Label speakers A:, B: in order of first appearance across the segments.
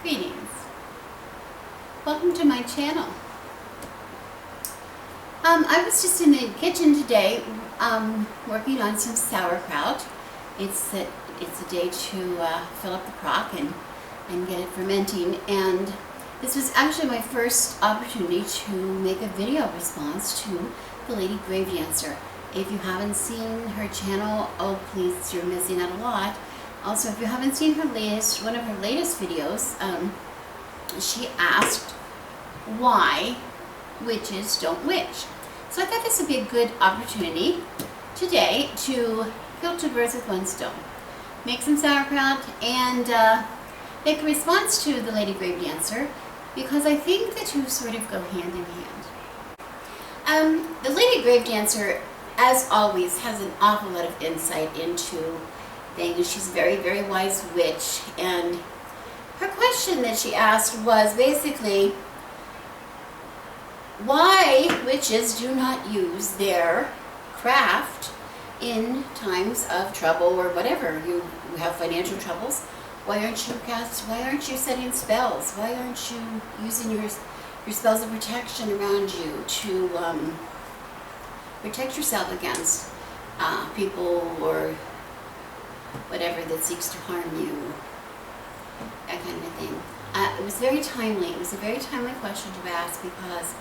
A: Greetings. Welcome to my channel. I was just in the kitchen today working on some sauerkraut. It's a day to fill up the crock and get it fermenting, and this was actually my first opportunity to make a video response to the Ladygravedancer. If you haven't seen her channel, oh please, you're missing out a lot. Also, if you haven't seen her one of her latest videos, she asked why witches don't witch. So I thought this would be a good opportunity today to kill two birds with one stone. Make some sauerkraut and make a response to the Ladygravedancer, because I think the two sort of go hand in hand. The Ladygravedancer, as always, has an awful lot of insight into things. She's a very, very wise witch, and her question that she asked was basically why witches do not use their craft in times of trouble or whatever. You have financial troubles. Why aren't you setting spells? Why aren't you using your spells of protection around you to protect yourself against people or whatever that seeks to harm you? That kind of thing. It was very timely. It was a very timely question to ask, because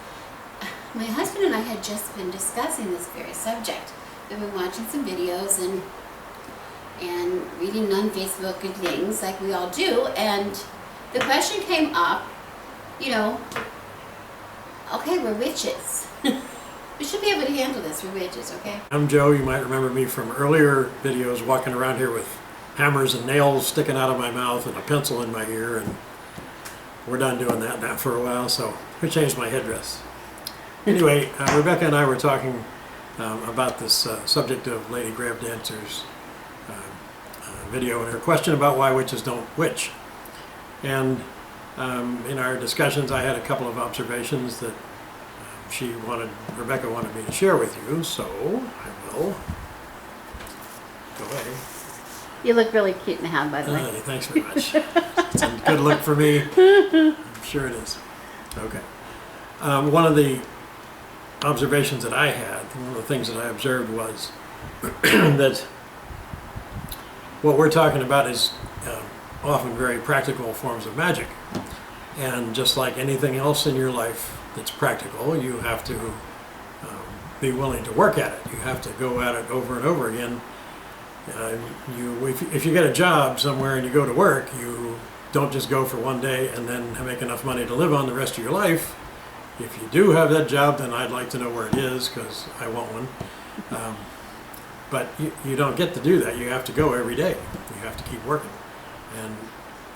A: my husband and I had just been discussing this very subject. We've been watching some videos and reading on Facebook and things like we all do, and the question came up, you know, okay, we're witches. We should be able to handle this. We're witches, okay?
B: I'm Joe. You might remember me from earlier videos walking around here with hammers and nails sticking out of my mouth and a pencil in my ear, and we're done doing that now for a while, so I changed my headdress. Anyway, Rebecca and I were talking about this subject of Ladygravedancer's video and her question about why witches don't witch. And in our discussions, I had a couple of observations that Rebecca wanted me to share with you, so I will go away.
A: You look really cute in the hat, by the way.
B: Thanks very much. It's a good look for me. I'm sure it is. Okay. One of the observations that I had, one of the things that I observed was that what we're talking about is often very practical forms of magic. And just like anything else in your life that's practical, you have to be willing to work at it. You have to go at it over and over again. If you get a job somewhere and you go to work, you don't just go for one day and then make enough money to live on the rest of your life. If you do have that job, then I'd like to know where it is, because I want one. But you don't get to do that. You have to go every day. You have to keep working. And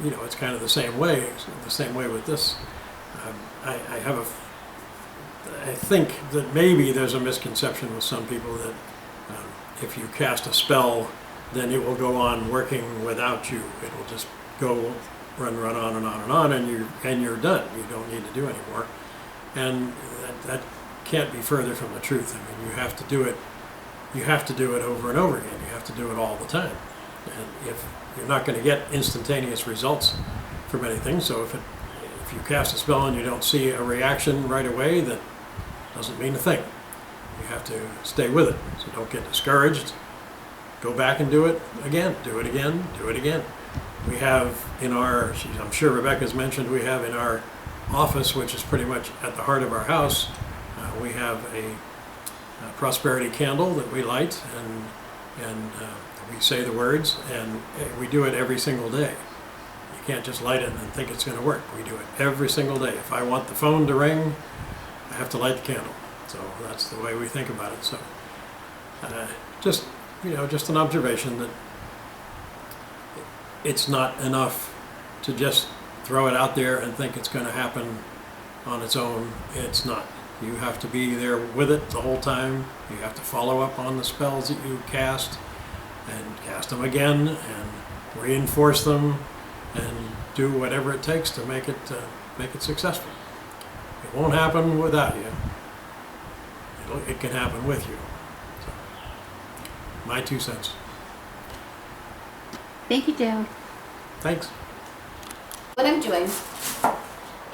B: you know, it's kind of the same way with this. I think that maybe there's a misconception with some people that if you cast a spell, then it will go on working without you. It will just go run on and on and on, and you're done. You don't need to do anymore. And that can't be further from the truth. I mean, you have to do it. You have to do it over and over again. You have to do it all the time. And if you're not going to get instantaneous results from anything, so if you cast a spell and you don't see a reaction right away, that doesn't mean a thing. You have to stay with it. So don't get discouraged. Go back and do it again. Do it again. Do it again. We have in our, I'm sure Rebecca's mentioned, we have in our office, which is pretty much at the heart of our house, we have a prosperity candle that we light, and we say the words, and we do it every single day. You can't just light it and think it's going to work. We do it every single day. If I want the phone to ring, I have to light the candle. So that's the way we think about it. So just an observation that it's not enough to just throw it out there and think it's going to happen on its own. It's not. You have to be there with it the whole time. You have to follow up on the spells that you cast and cast them again and reinforce them and do whatever it takes to make it successful. It won't happen without you. It can happen with you. So, my 2 cents.
A: Thank you, Joe.
B: Thanks.
A: What I'm doing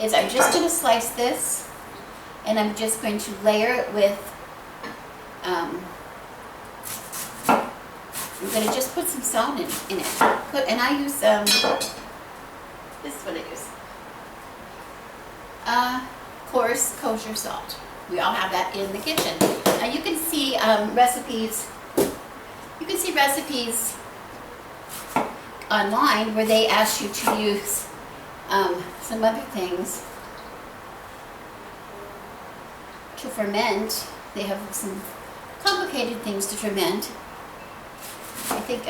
A: is I'm just going to slice this, and I'm just going to layer it with, I'm going to just put some salt in it. And I use, this is what I use. Coarse kosher salt. We all have that in the kitchen. Now you can see recipes. You can see recipes online where they ask you to use some other things to ferment. They have some complicated things to ferment. I think,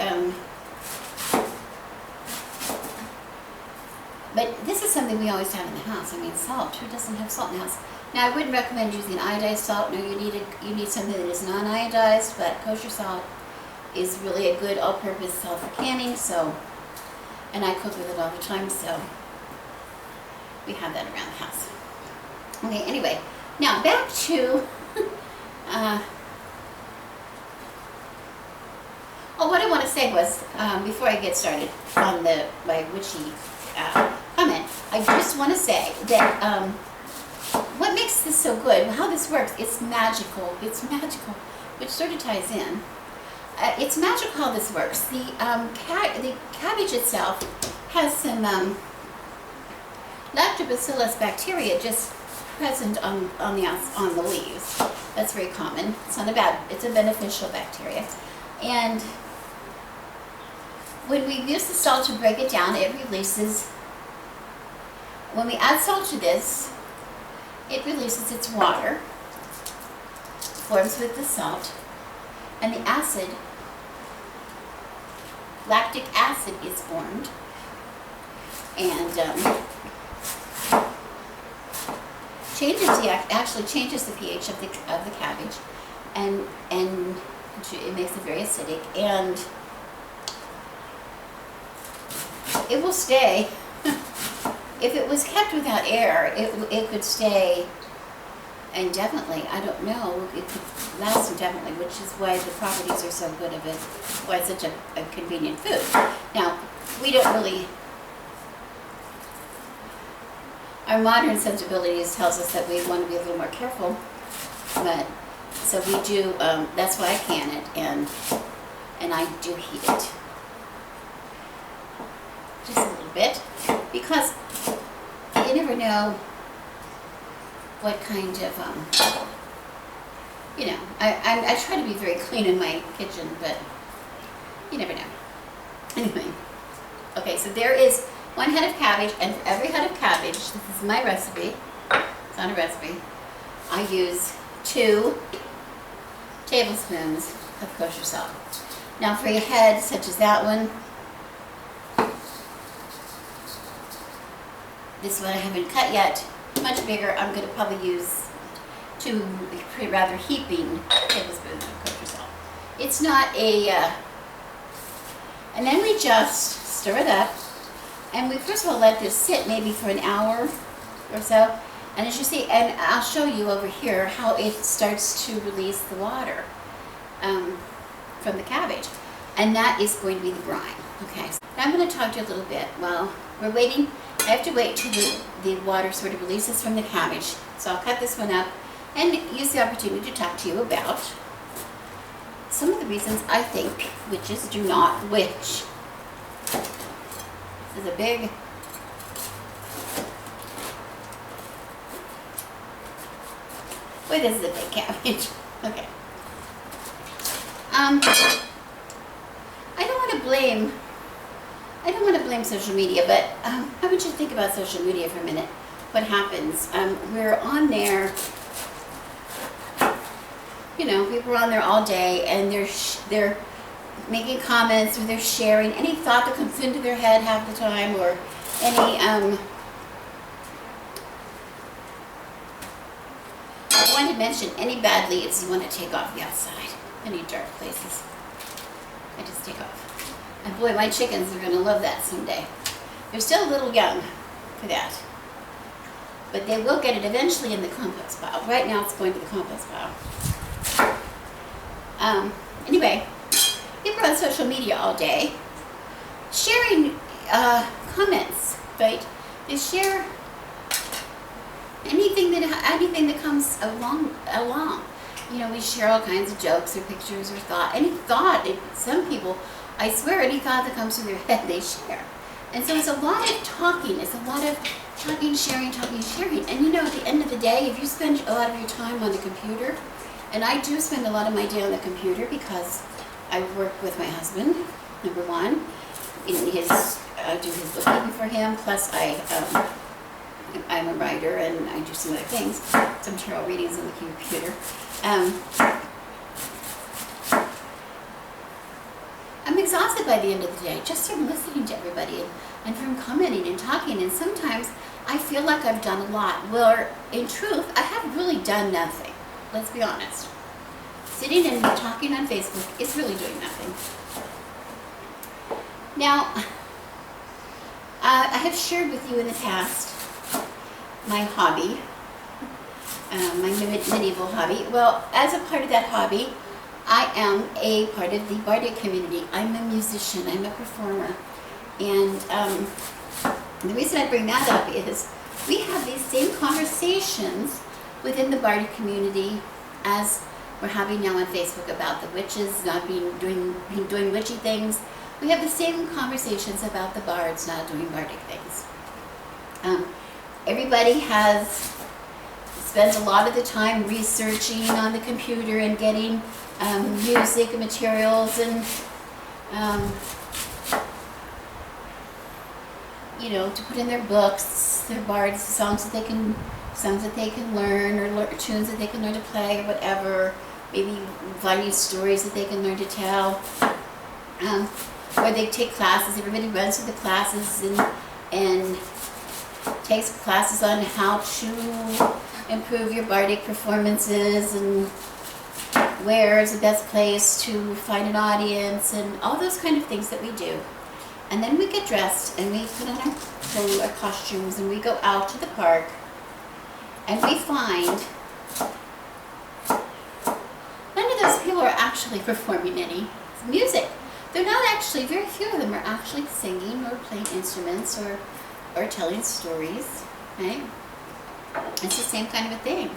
A: but this is something we always have in the house. I mean, salt. Who doesn't have salt in the house? Now, I wouldn't recommend using iodized salt. No, you need something that is non-iodized, but kosher salt is really a good all-purpose salt for canning. So, and I cook with it all the time, so we have that around the house. Okay. Anyway, now back to. Oh, what I want to say was, before I get started on my witchy comment, I just want to say that what makes this so good, how this works, it's magical. It's magical, which sort of ties in. It's magical how this works. The cabbage itself has some lactobacillus bacteria just present on the leaves. That's very common. It's not a bad. It's a beneficial bacteria, and when we use the salt to break it down, it releases. When we add salt to this, it releases its water, forms with the salt, and the acid, lactic acid, is formed, and actually changes the pH of the cabbage, and it makes it very acidic, and it will stay. If it was kept without air, it could stay indefinitely. I don't know. It could last indefinitely, which is why the properties are so good of it. Why it's such a convenient food. Now, we don't really. Our modern sensibilities tells us that we want to be a little more careful, but so we do. That's why I can it, and I do heat it just a little bit, because you never know what kind of I try to be very clean in my kitchen, but you never know. Anyway, okay, so there is 1 head of cabbage, and for every head of cabbage, this is my recipe, it's not a recipe, I use 2 tablespoons of kosher salt. Now for a head such as that one, this one I haven't cut yet, much bigger, I'm going to probably use 2 rather heaping tablespoons of kosher salt. It's not a, and then we just stir it up, and we first of all let this sit maybe for an hour or so, and as you see, and I'll show you over here how it starts to release the water from the cabbage, and that is going to be the brine. Okay, so now I'm going to talk to you a little bit while we're waiting. I have to wait till the water sort of releases from the cabbage. So I'll cut this one up and use the opportunity to talk to you about some of the reasons I think witches do not witch. This is a big, wait, this is a big cabbage. Okay. I don't want to blame social media, but I want you to think about social media for a minute. What happens? We're on there, people are on there all day, and they're making comments, or they're sharing any thought that comes into their head half the time, or any, I want to mention any bad leaves you want to take off the outside, any dark places. I just take off. And boy, my chickens are going to love that someday. They're still a little young for that. But they will get it eventually in the compost pile. Right now it's going to the compost pile. Anyway, people are on social media all day sharing comments, right? They share anything that comes along. You know, we share all kinds of jokes or pictures or any thought. Some people, I swear, any thought that comes to their head, they share. And so it's a lot of talking. It's a lot of talking, sharing. And you know, at the end of the day, if you spend a lot of your time on the computer, and I do spend a lot of my day on the computer because I work with my husband, number one, I do his bookkeeping for him, plus I'm a writer and I do some other things, some tarot readings on the computer. I'm exhausted by the end of the day just from listening to everybody and from commenting and talking, and sometimes I feel like I've done a lot. Well, in truth, I have really done nothing. Let's be honest. Sitting and talking on Facebook is really doing nothing. Now, I have shared with you in the past my hobby, my medieval hobby. Well, as a part of that hobby, I am a part of the bardic community. I'm a musician, I'm a performer. And the reason I bring that up is we have these same conversations within the bardic community as we're having now on Facebook about the witches not doing witchy things. We have the same conversations about the bards not doing bardic things. Everybody spends a lot of the time researching on the computer and getting music materials and you know, to put in their books, their bards, songs that they can learn, or tunes that they can learn to play, or whatever. Maybe finding stories that they can learn to tell. Or they take classes. Everybody runs through the classes and takes classes on how to improve your bardic performances and where is the best place to find an audience and all those kind of things that we do. And then we get dressed and we put on our costumes and we go out to the park and we find none of those people are actually performing any music. They're not actually, very few of them are actually singing or playing instruments or telling stories, right? It's the same kind of a thing.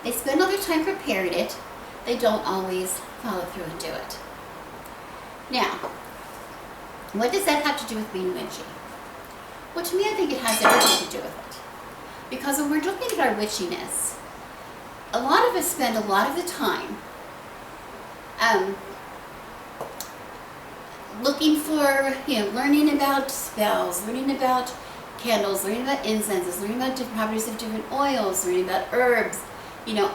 A: They spend all their time preparing it. They don't always follow through and do it. Now, what does that have to do with being witchy? Well, to me, I think it has everything to do with it. Because when we're looking at our witchiness, a lot of us spend a lot of the time looking for, learning about spells, learning about candles, learning about incenses, learning about different properties of different oils, learning about herbs,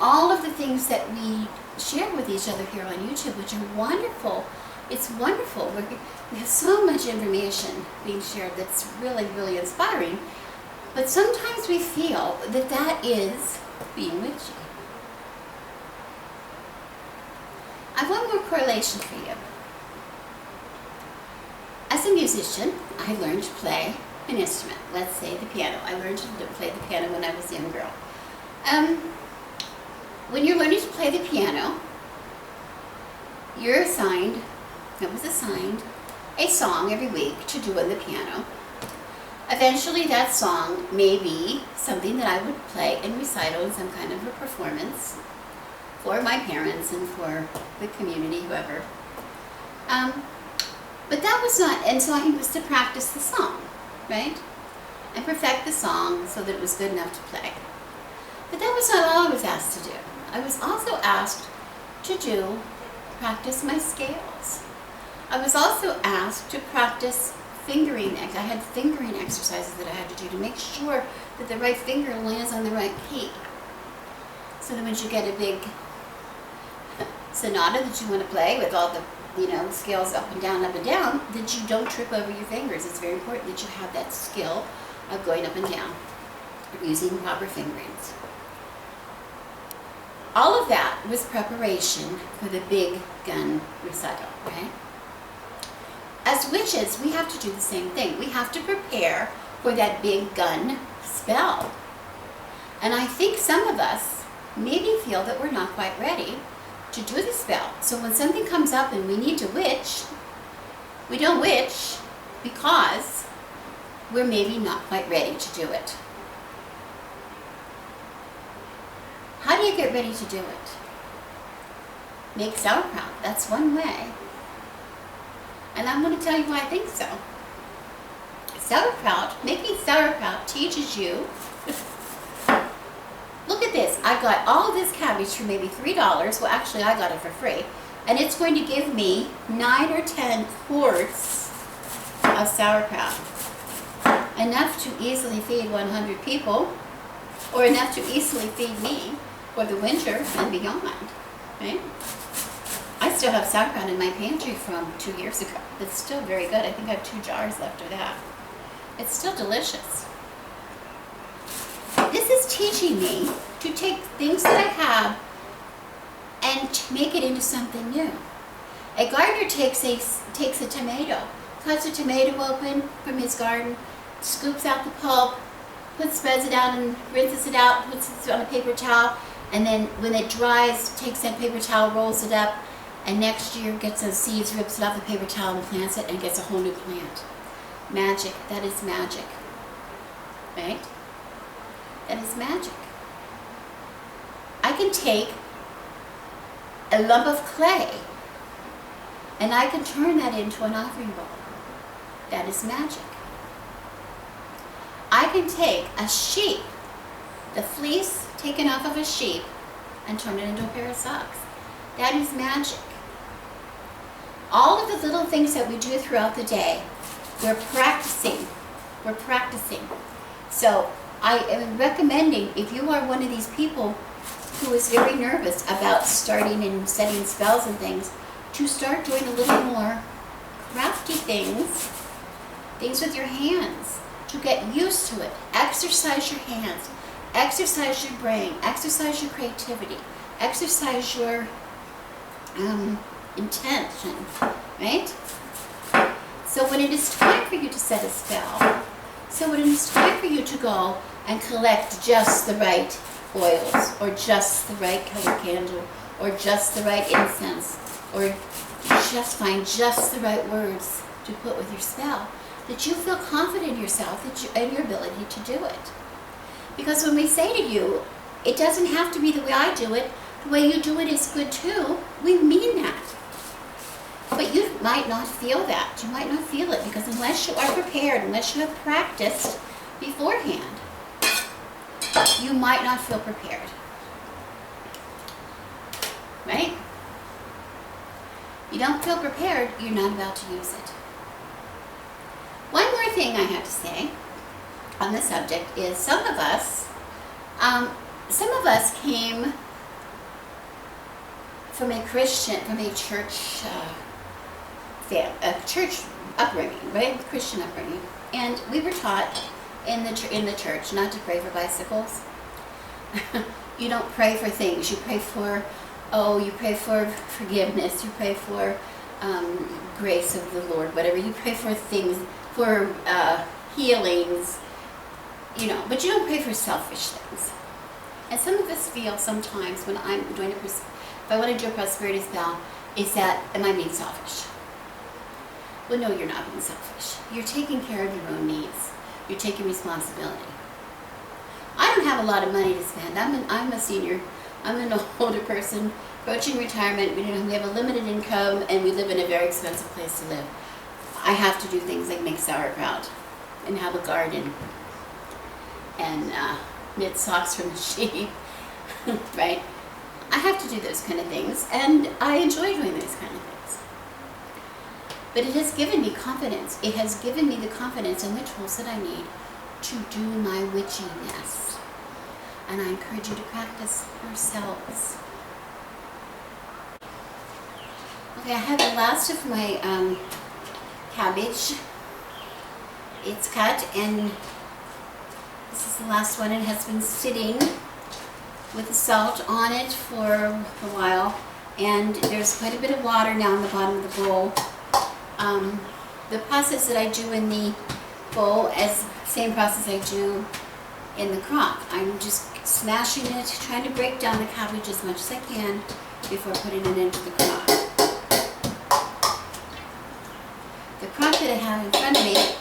A: all of the things that we share with each other here on YouTube, which are wonderful. It's wonderful. We have so much information being shared that's really, really inspiring. But sometimes we feel that that is being witchy. I have one more correlation for you. As a musician, I learned to play an instrument. Let's say the piano. I learned to play the piano when I was a young girl. When you're learning to play the piano, you're assigned a song every week to do on the piano. Eventually that song may be something that I would play and recital in some kind of a performance for my parents and for the community, whoever. But that was not, and so I was to practice the song, right? And perfect the song so that it was good enough to play. But that was not all I was asked to do. I was also asked to practice my scales. I was also asked to practice fingering. I had fingering exercises that I had to do to make sure that the right finger lands on the right key. So that when you get a big sonata that you want to play with all the scales up and down, that you don't trip over your fingers. It's very important that you have that skill of going up and down, using proper fingerings. All of that was preparation for the big gun recital, right? As witches, we have to do the same thing. We have to prepare for that big gun spell. And I think some of us maybe feel that we're not quite ready to do the spell. So when something comes up and we need to witch, we don't witch because we're maybe not quite ready to do it. How do you get ready to do it? Make sauerkraut. That's one way. And I'm going to tell you why I think so. Sauerkraut, making sauerkraut teaches you, look at this, I got all of this cabbage for maybe $3, well actually I got it for free, and it's going to give me 9 or 10 quarts of sauerkraut. Enough to easily feed 100 people, or enough to easily feed me for the winter and beyond, right? I still have sauerkraut in my pantry from 2 years ago. It's still very good. I think I have 2 jars left of that. It's still delicious. This is teaching me to take things that I have and to make it into something new. A gardener takes a tomato, cuts a tomato open from his garden, scoops out the pulp, spreads it out and rinses it out, puts it on a paper towel, and then when it dries, takes that paper towel, rolls it up, and next year gets those seeds, rips it off the paper towel and plants it and gets a whole new plant. Magic. That is magic. Right? That is magic. I can take a lump of clay and I can turn that into an offering bowl. That is magic. I can take a sheep, the fleece taken off of a sheep, and turn it into a pair of socks. That is magic. All of the little things that we do throughout the day, we're practicing. We're practicing. So I am recommending, if you are one of these people who is very nervous about starting and setting spells and things, to start doing a little more crafty things with your hands, to get used to it. Exercise your hands, exercise your brain, exercise your creativity, exercise your intention, right? So when it is time for you to set a spell, so when it is time for you to go and collect just the right oils, or just the right color candle, or just the right incense, or just find just the right words to put with your spell, that you feel confident in yourself and your ability to do it. Because when we say to you, it doesn't have to be the way I do it, the way you do it is good too, we mean that. But you might not feel that. You might not feel it because unless you are prepared, unless you have practiced beforehand, you might not feel prepared. Right? You don't feel prepared, you're not about to use it. One more thing I have to say on the subject is some of us came from a church upbringing, right? Christian upbringing, and we were taught in the church not to pray for bicycles. You don't pray for things. You pray for forgiveness. You pray for grace of the Lord. Whatever you pray for, things for healings, but you don't pray for selfish things. And some of us feel sometimes when I'm doing if I want to do a prosperity spell, is that, am I being selfish? Well, no, you're not being selfish. You're taking care of your own needs. You're taking responsibility. I don't have a lot of money to spend. I'm a senior. I'm an older person, approaching retirement. We have a limited income, and we live in a very expensive place to live. I have to do things like make sauerkraut, and have a garden, and knit socks from a sheep, right? I have to do those kind of things, and I enjoy doing those kind of things. But it has given me confidence. It has given me the confidence and the tools that I need to do my witchiness. And I encourage you to practice yourselves. Okay, I have the last of my cabbage. It's cut, and this is the last one. It has been sitting with the salt on it for a while, and there's quite a bit of water now in the bottom of the bowl. The process that I do in the bowl is the same process I do in the crock. I'm just smashing it, trying to break down the cabbage as much as I can before putting it into the crock. The crock that I have in front of me,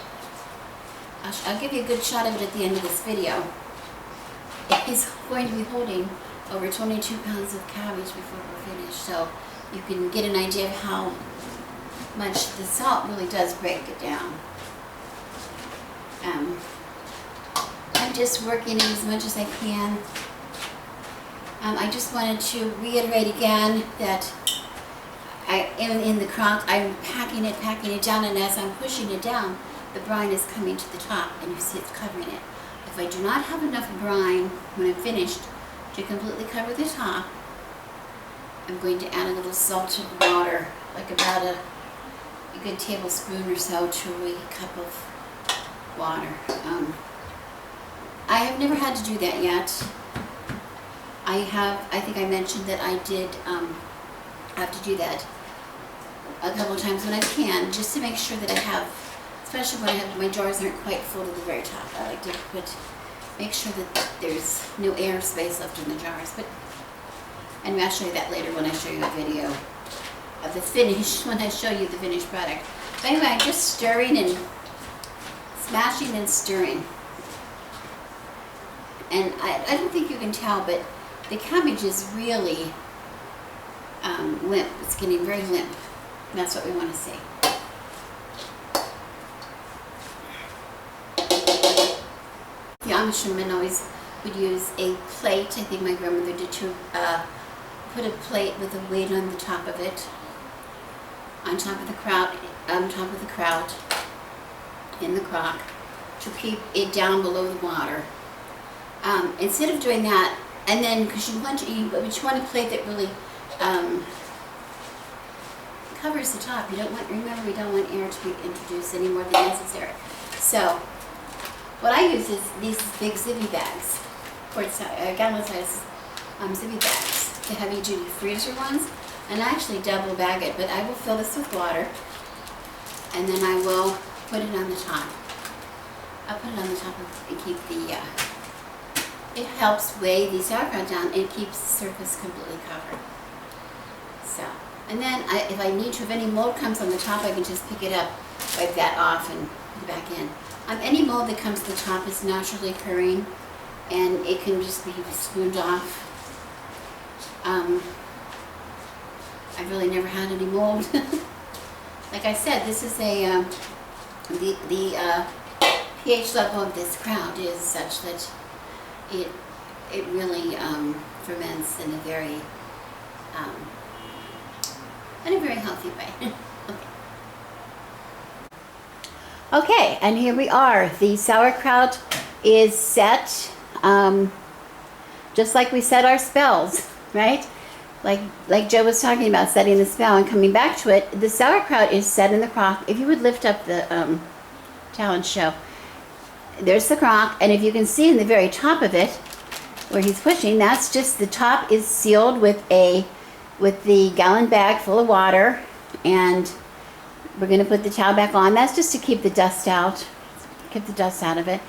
A: I'll give you a good shot of it at the end of this video. It is going to be holding over 22 pounds of cabbage before we're finished, so you can get an idea of how much the salt really does break it down. I'm just working as much as I can. I just wanted to reiterate again that in the crock, I'm packing it down, and as I'm pushing it down, the brine is coming to the top, and you see it's covering it. If I do not have enough brine when I'm finished to completely cover the top, I'm going to add a little salted water, like about a good tablespoon or so to a cup of water. I have never had to do that yet. I think I mentioned that I did have to do that a couple of times when I can, just to make sure that I have, especially when my jars aren't quite full to the very top. I like to make sure that there's no air space left in the jars. And I'll show you that later when I show you a video of the finish, when I show you the finished product. But anyway, I'm just stirring and smashing and stirring. And I don't think you can tell, but the cabbage is really limp. It's getting very limp. And that's what we want to see. The Amish women always would use a plate. I think my grandmother did too. Put a plate with a weight on the top of it, on top of the kraut, in the crock, to keep it down below the water. Instead of doing that, and then because you want a plate that really covers the top. Remember, we don't want air to be introduced any more than necessary. So what I use is these big zippy bags, gallon-size zippy bags, the heavy-duty freezer ones, and I actually double bag it. But I will fill this with water, and then I will put it on the top. I'll put it on the top and keep the. It helps weigh the sauerkraut down, and it keeps the surface completely covered. So, and then if I need to, if any mold comes on the top, I can just pick it up, wipe that off, and put it back in. Any mold that comes to the top is naturally occurring, and it can just be spooned off. I've really never had any mold. Like I said, this is the pH level of this kraut is such that it really ferments in a very healthy way. Okay, and here we are. The sauerkraut is set, just like we set our spells, right? Like Joe was talking about, setting the spell and coming back to it. The sauerkraut is set in the crock. If you would lift up the challenge show, there's the crock, and if you can see in the very top of it, where he's pushing, that's just the top is sealed with the gallon bag full of water, and we're going to put the towel back on. That's just to keep the dust out, of it.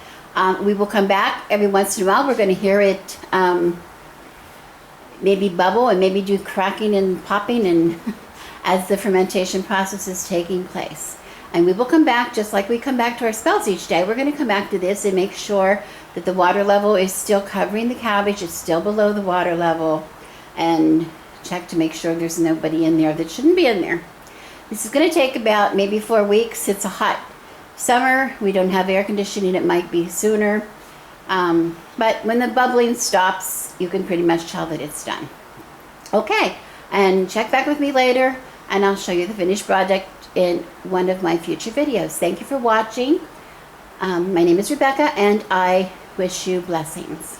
A: We will come back every once in a while. We're going to hear it maybe bubble and maybe do cracking and popping, and as the fermentation process is taking place. And we will come back just like we come back to our spells each day. We're going to come back to this and make sure that the water level is still covering the cabbage. It's still below the water level, and check to make sure there's nobody in there that shouldn't be in there. This is going to take about maybe 4 weeks. It's a hot summer. We don't have air conditioning. It might be sooner. But when the bubbling stops, you can pretty much tell that it's done. Okay, and check back with me later, and I'll show you the finished product in one of my future videos. Thank you for watching. My name is Rebecca, and I wish you blessings.